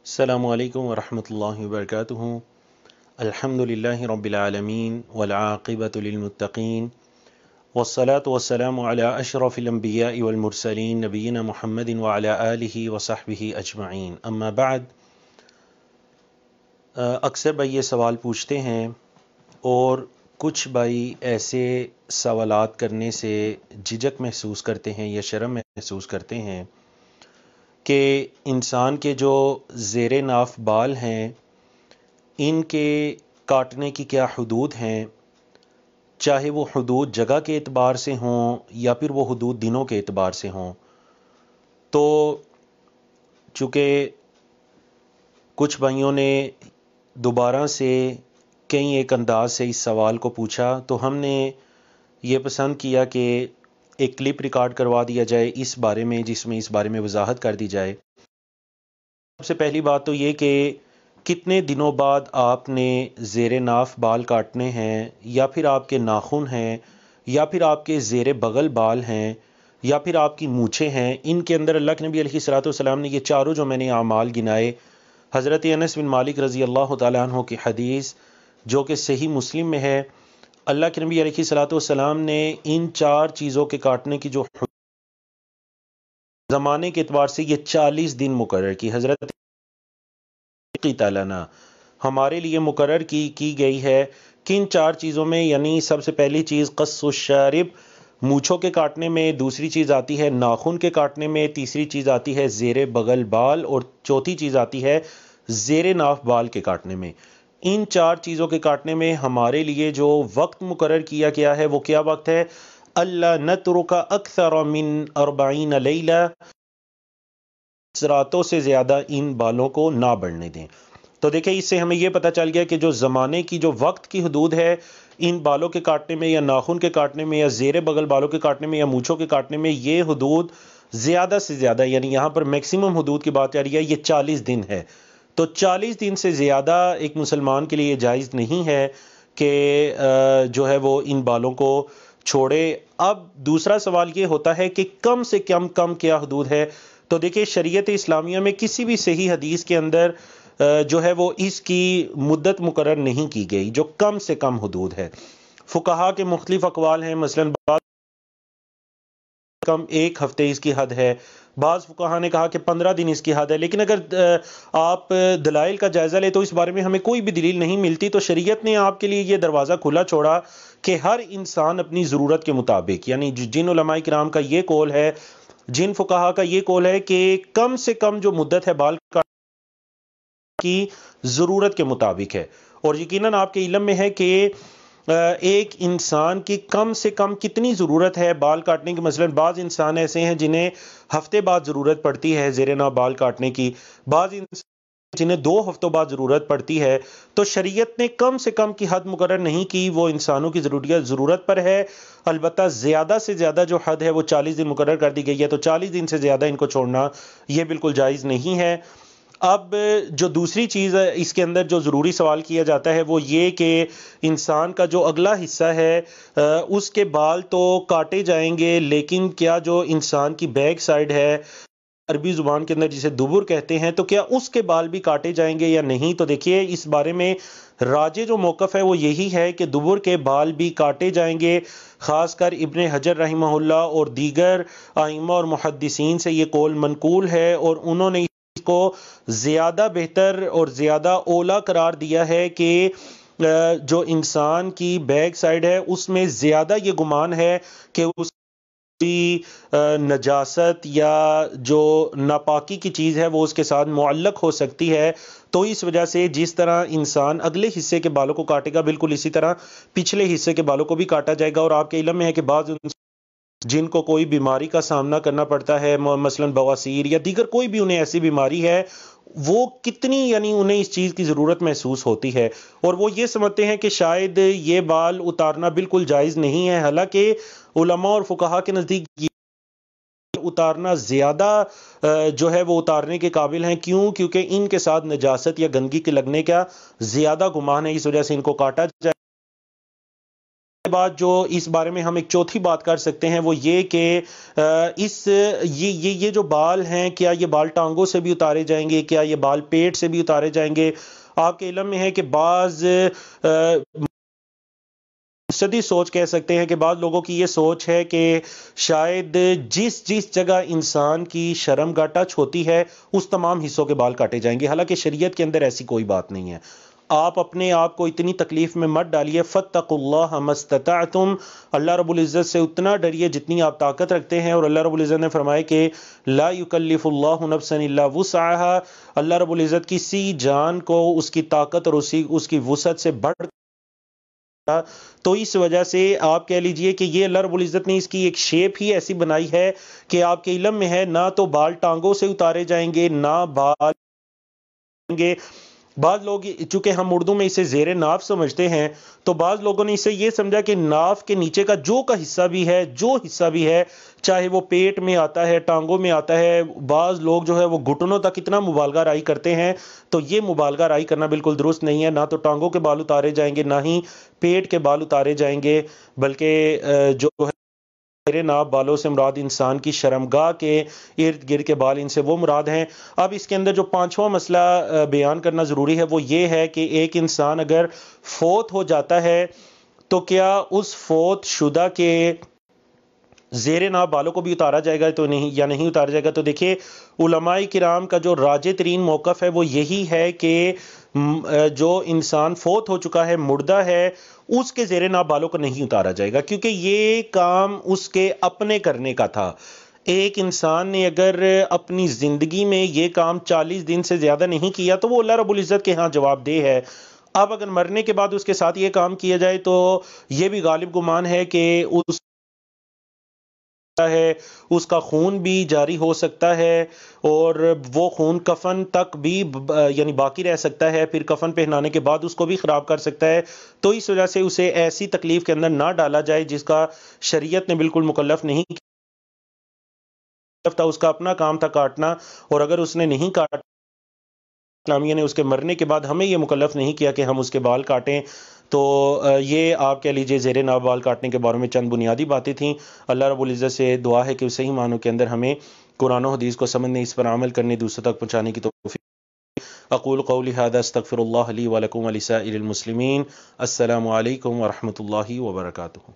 السلام علیکم ورحمۃ اللہ وبرکاتہ۔ الحمدللہ رب العالمین والعاقبۃ للمتقین والصلاة والسلام علی اشرف الانبیاء والمرسلین نبینا محمد وعلی آلہ وصحبہ اجمعین، اما بعد۔ اکثر بھائی یہ سوال پوچھتے ہیں اور کچھ بھائی ایسے سوالات کرنے سے جھجک محسوس کرتے ہیں یا شرم محسوس کرتے ہیں کہ انسان کے جو زیر ناف بال ہیں ان کے کاٹنے کی کیا حدود ہیں، چاہے وہ حدود جگہ کے اعتبار سے ہوں یا پھر وہ حدود دنوں کے اعتبار سے ہوں۔ تو چونکہ کچھ بھائیوں نے دوبارہ سے کئی ایک انداز سے اس سوال کو پوچھا تو ہم نے یہ پسند کیا کہ ایک کلپ ریکارڈ کروا دیا جائے اس بارے میں، جس میں اس بارے میں وضاحت کر دی جائے۔ سب سے پہلی بات تو یہ کہ کتنے دنوں بعد آپ نے زیر ناف بال کاٹنے ہیں، یا پھر آپ کے ناخن ہیں، یا پھر آپ کے زیر بغل بال ہیں، یا پھر آپ کی مونچھیں ہیں۔ ان کے اندر اللہ کے نبی علیہ الصلوۃ والسلام نے یہ چاروں جو میں نے اعمال گنائے، حضرت انس بن مالک رضی اللہ تعالیٰ عنہ کی حدیث جو کہ صحیح مسلم میں ہے، اللہ کے نبی علیہ الصلوۃ والسلام نے ان چار چیزوں کے کاٹنے کی جو زمانے کے اعتبار سے یہ 40 دن مقرر کی، حضرت تعالیٰ نے ہمارے لیے مقرر کی گئی ہے۔ کن چار چیزوں میں؟ یعنی سب سے پہلی چیز قص الشارب، مونچھوں کے کاٹنے میں، دوسری چیز آتی ہے ناخن کے کاٹنے میں، تیسری چیز آتی ہے زیر بغل بال، اور چوتھی چیز آتی ہے زیر ناف بال کے کاٹنے میں۔ ان چار چیزوں کے کاٹنے میں ہمارے لیے جو وقت مقرر کیا گیا ہے وہ کیا وقت ہے؟ اللہ نترک اکثر من 40 لیلہ، راتوں سے زیادہ ان بالوں کو نہ بڑھنے دیں۔ تو دیکھیں اس سے ہمیں یہ پتہ چل گیا کہ جو زمانے کی جو وقت کی حدود ہے ان بالوں کے کاٹنے میں، یا ناخن کے کاٹنے میں، یا زیر بغل بالوں کے کاٹنے میں، یا مونچھوں کے کاٹنے میں، یہ حدود زیادہ سے زیادہ، یعنی یہاں پر میکسیمم حدود کی بات آ رہی ہے، یہ 40 دن ہے۔ تو 40 دن سے زیادہ ایک مسلمان کے لیے جائز نہیں ہے کہ جو ہے وہ ان بالوں کو چھوڑے۔ اب دوسرا سوال یہ ہوتا ہے کہ کم سے کم کیا حدود ہے؟ تو دیکھیں شریعت اسلامیہ میں کسی بھی صحیح حدیث کے اندر جو ہے وہ اس کی مدت مقرر نہیں کی گئی جو کم سے کم حدود ہے۔ فقہا کے مختلف اقوال ہیں، مثلا بعض کم 1 ہفتے اس کی حد ہے، بعض فقہا نے کہا کہ 15 دن اس کی حد ہے، لیکن اگر آپ دلائل کا جائزہ لیں تو اس بارے میں ہمیں کوئی بھی دلیل نہیں ملتی۔ تو شریعت نے آپ کے لیے یہ دروازہ کھلا چھوڑا کہ ہر انسان اپنی ضرورت کے مطابق، یعنی جن علماء کرام کا یہ قول ہے، جن فقہا کا یہ قول ہے کہ کم سے کم جو مدت ہے بال کی ضرورت کے مطابق ہے، اور یقیناً آپ کے علم میں ہے کہ ایک انسان کی کم سے کم کتنی ضرورت ہے بال کاٹنے کی۔ مثلا بعض انسان ایسے ہیں جنہیں ہفتے بعد ضرورت پڑتی ہے زیر ناف بال کاٹنے کی، بعض انسان جنہیں 2 ہفتوں بعد ضرورت پڑتی ہے۔ تو شریعت نے کم سے کم کی حد مقرر نہیں کی، وہ انسانوں کی ضرورت پر ہے۔ البتہ زیادہ سے زیادہ جو حد ہے وہ 40 دن مقرر کر دی گئی ہے، تو 40 دن سے زیادہ ان کو چھوڑنا یہ بالکل جائز نہیں ہے۔ اب جو دوسری چیز ہے اس کے اندر جو ضروری سوال کیا جاتا ہے وہ یہ کہ انسان کا جو اگلا حصہ ہے اس کے بال تو کاٹے جائیں گے، لیکن کیا جو انسان کی بیک سائڈ ہے، عربی زبان کے اندر جسے دبر کہتے ہیں، تو کیا اس کے بال بھی کاٹے جائیں گے یا نہیں؟ تو دیکھیے اس بارے میں راجح جو موقف ہے وہ یہی ہے کہ دبر کے بال بھی کاٹے جائیں گے۔ خاص کر ابن حجر رحمہ اللہ اور دیگر ائمہ اور محدثین سے یہ قول منقول ہے، اور انہوں نے اس کو زیادہ بہتر اور زیادہ اولا قرار دیا ہے کہ جو انسان کی بیک سائڈ ہے اس میں زیادہ یہ گمان ہے کہ اس نجاست یا جو ناپاکی کی چیز ہے وہ اس کے ساتھ معلق ہو سکتی ہے۔ تو اس وجہ سے جس طرح انسان اگلے حصے کے بالوں کو کاٹے گا، بالکل اسی طرح پچھلے حصے کے بالوں کو بھی کاٹا جائے گا۔ اور آپ کے علم میں ہے کہ بعض جن کو کوئی بیماری کا سامنا کرنا پڑتا ہے، مثلا بواسیر یا دیگر کوئی بھی انہیں ایسی بیماری ہے، وہ کتنی یعنی انہیں اس چیز کی ضرورت محسوس ہوتی ہے، اور وہ یہ سمجھتے ہیں کہ شاید یہ بال اتارنا بالکل جائز نہیں ہے، حالانکہ علماء اور فقہا کے نزدیک اتارنا زیادہ جو ہے وہ اتارنے کے قابل ہیں۔ کیونکہ ان کے ساتھ نجاست یا گندگی کے لگنے کا زیادہ گمان ہے، اس وجہ سے ان کو کاٹا جائے۔ بعد جو اس بارے میں ہم ایک چوتھی بات کر سکتے ہیں وہ یہ کہ یہ جو بال ہیں، کیا یہ بال ٹانگوں سے بھی اتارے جائیں گے، کیا یہ بال پیٹ سے بھی اتارے جائیں گے؟ آپ کے علم میں ہے کہ بعض صدی سوچ کہہ سکتے ہیں کہ بعض لوگوں کی یہ سوچ ہے کہ شاید جس جگہ انسان کی شرم گاہ ٹچ ہوتی ہے اس تمام حصوں کے بال کاٹے جائیں گے، حالانکہ شریعت کے اندر ایسی کوئی بات نہیں ہے۔ آپ اپنے آپ کو اتنی تکلیف میں مت ڈالیے، فاتقوا اللہ ما استطعتم، اللہ رب العزت سے اتنا ڈریے جتنی آپ طاقت رکھتے ہیں، اور اللہ رب العزت نے فرمایا کہ لا یکلف اللہ نفسا الا وسعها، اللہ رب العزت کسی جان کو اس کی طاقت اور اس کی وسعت سے بڑھ، تو اس وجہ سے آپ کہہ لیجئے کہ یہ اللہ رب العزت نے اس کی ایک شیپ ہی ایسی بنائی ہے کہ آپ کے علم میں ہے نہ تو بال ٹانگوں سے اتارے جائیں گے، نہ بال گے۔ بعض لوگ چونکہ ہم اردو میں اسے زیر ناف سمجھتے ہیں، تو بعض لوگوں نے اسے یہ سمجھا کہ ناف کے نیچے کا جو حصہ بھی ہے چاہے وہ پیٹ میں آتا ہے، ٹانگوں میں آتا ہے، بعض لوگ جو ہے وہ گھٹنوں تک اتنا مبالغہ رائی کرتے ہیں، تو یہ مبالغہ رائی کرنا بالکل درست نہیں ہے۔ نہ تو ٹانگوں کے بال اتارے جائیں گے، نہ ہی پیٹ کے بال اتارے جائیں گے، بلکہ جو ہے میرے ناپ بالوں سے مراد انسان کی شرمگاہ کے ارد گرد کے بال، ان سے وہ مراد ہیں۔ اب اس کے اندر جو پانچواں مسئلہ بیان کرنا ضروری ہے وہ یہ ہے کہ ایک انسان اگر فوت ہو جاتا ہے تو کیا اس فوت شدہ کے زیر ناف بالوں کو بھی اتارا جائے گا تو نہیں، یا نہیں اتارا جائے گا؟ تو دیکھیے علماء کرام کا جو راجح ترین موقف ہے وہ یہی ہے کہ جو انسان فوت ہو چکا ہے، مردہ ہے، اس کے زیر ناف بالوں کو نہیں اتارا جائے گا، کیونکہ یہ کام اس کے اپنے کرنے کا تھا۔ ایک انسان نے اگر اپنی زندگی میں یہ کام 40 دن سے زیادہ نہیں کیا تو وہ اللہ رب العزت کے ہاں جواب دہ ہے۔ اب اگر مرنے کے بعد اس کے ساتھ یہ کام کیا جائے تو یہ بھی غالب گمان ہے کہ اس کا خون بھی جاری ہو سکتا ہے، اور وہ خون کفن تک بھی یعنی باقی رہ سکتا ہے، پھر کفن پہنانے کے بعد اس کو بھی خراب کر سکتا ہے۔ تو اس وجہ سے اسے ایسی تکلیف کے اندر نہ ڈالا جائے جس کا شریعت نے بالکل مکلف نہیں تھا، اس کا اپنا کام تھا کاٹنا، اور اگر اس نے نہیں کاٹا، اسلامیہ نے اس کے مرنے کے بعد ہمیں یہ مکلف نہیں کیا کہ ہم اس کے بال کاٹیں۔ تو یہ آپ کہہ لیجئے زیر ناف بال کاٹنے کے بارے میں چند بنیادی باتیں تھیں۔ اللہ رب العزت سے دعا ہے کہ صحیح معنوں کے اندر ہمیں قرآن و حدیث کو سمجھنے، اس پر عمل کرنے، دوسروں تک پہنچانے کی توفیق۔ اقول قولی ھذا استغفر اللہ لی ولکم ولسائر المسلمین۔ السلام علیکم ورحمۃ اللہ وبرکاتہ۔